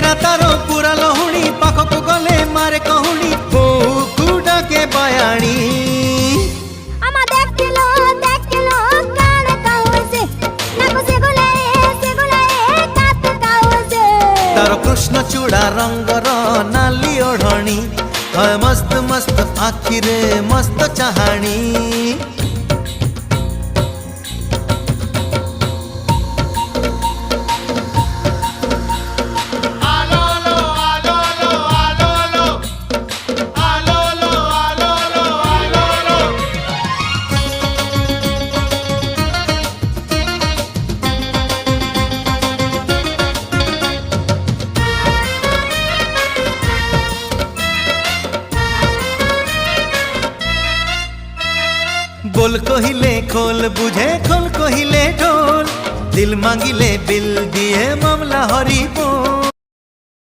चेहरा तारो पूरा लहुणी पाखक गले मारे कहूणी बहु डाके बयाणी तारो कृष्ण चूड़ा रंगर नाली ओढ़णी मस्त मस्त आखिरे मस्त चाहाणी बोल कहिले खोल बुझे खोल कहिले ढोल दिल मांगिले बिल दिए मामला हरी बोल।